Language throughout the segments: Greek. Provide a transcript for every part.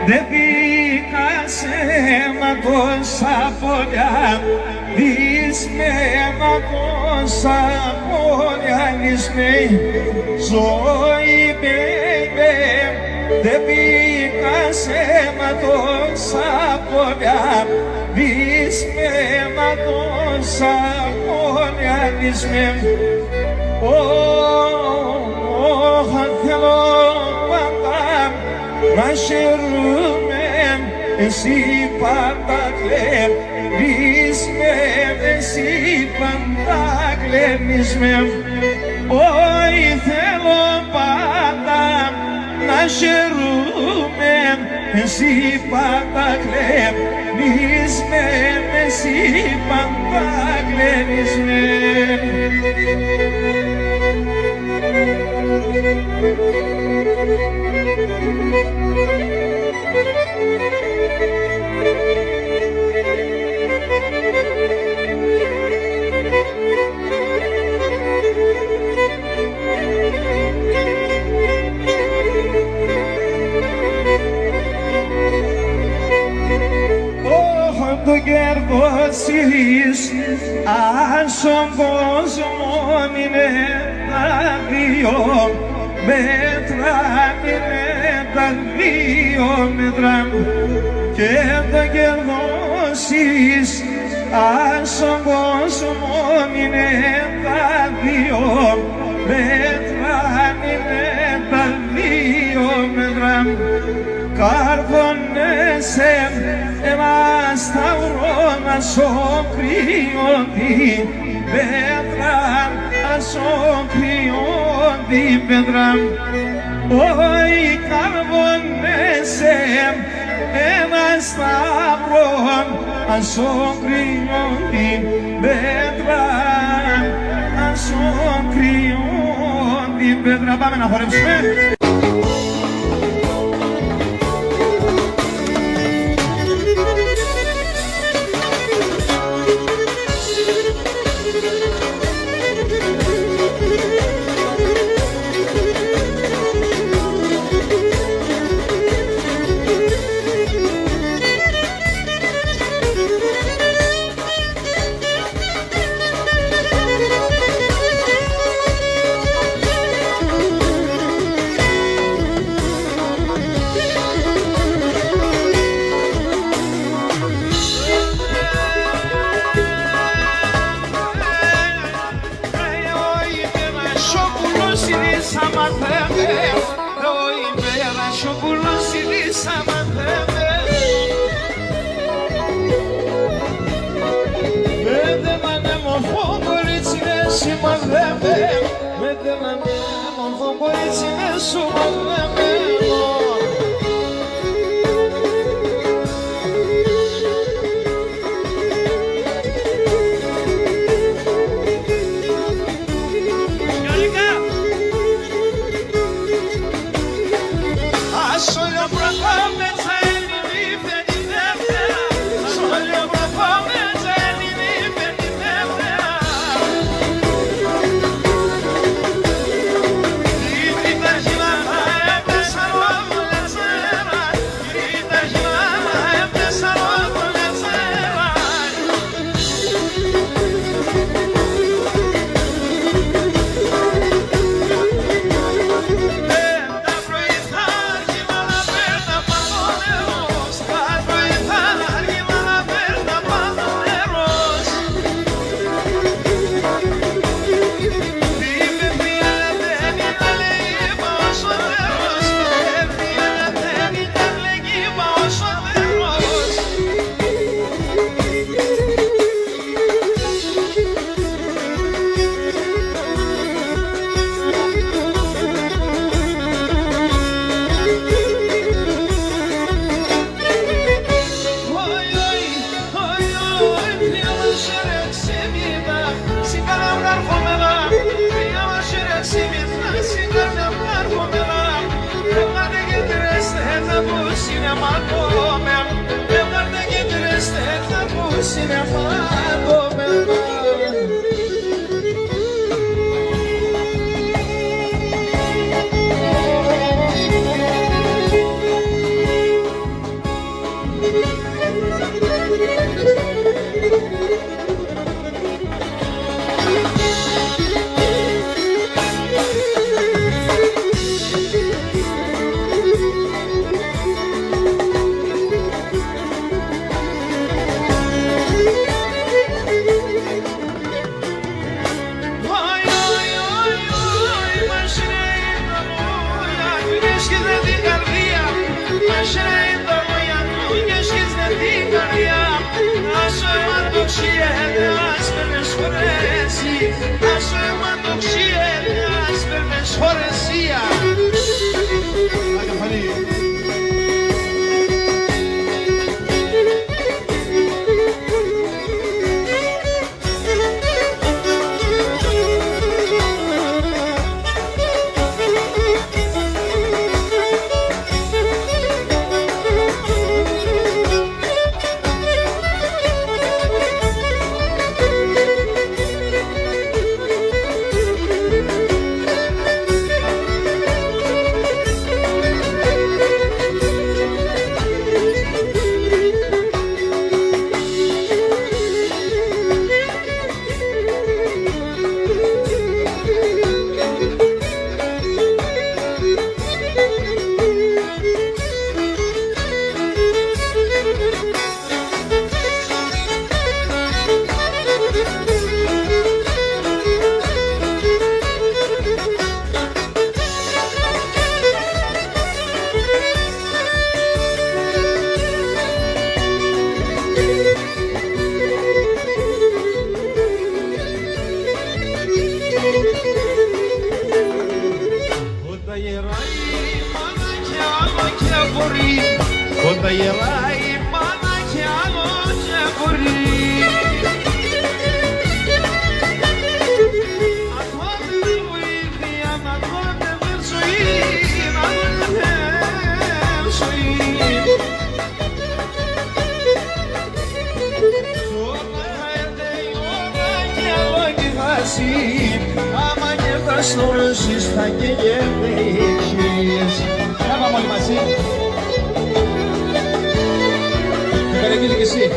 δεν μπήκα σε τόσα πόδια, δεις με τόσα πόδια, δεις με ζωή, baby. Δεν μπήκα σε τόσα πόδια, δεις με τόσα πόδια, δεις με. Θέλω πάντα να χαίρομαι, εσύ πάντα κλέβεις με, εσύ πάντα κλέβεις με. Όχι, θέλω πάντα να χαίρομαι, εσύ πάντα κλέβεις με, εσύ πάντα κλέβεις με. Το κέρδωσης αν στον κόσμο είναι τα 2 μέτρα, είναι τα 2 μέτρα, και το κέρδωσης αν στον κόσμο είναι τα 2 μέτρα, είναι τα 2 μέτρα. Καρβώνεσαι ένα σταυρό να σοκριώ την πέτρα, να σοκριώ την πέτρα. Όχι, καρβώνεσαι ένα σταυρό να σοκριώ την πέτρα, να σοκριώ την πέτρα. Πάμε να χορέψουμε. δεν μπορεί, όταν γελάει η μάνα κι άλλο δεν μπορεί. Άμα και θα σνουρώσεις θα καίγεται η εξής. Να πάμε όλοι μαζί. Καραγγείλη και εσύ.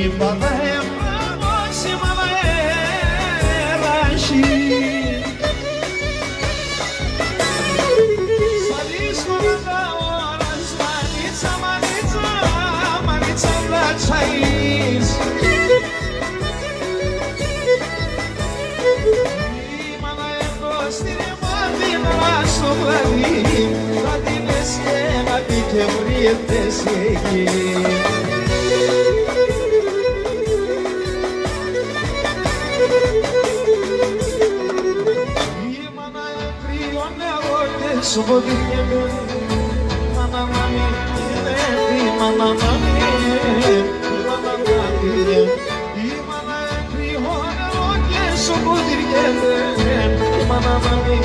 Η μάνα εμπράβος, η μάνα έραχη. Στα δύσκολα τα ώρας, μανίτσα, μανίτσα, μανίτσα να τσαείς. Η μάνα εμπρός την εμάδινρα στο πλανή, θα την εσκένατη και βρείτε σε γη. Σου ποδήλιαμε, μάνα μάμι, η μάνα μάμι, η μάνα κρυώνε και σου ποδήλιαμε, μάνα μάμι.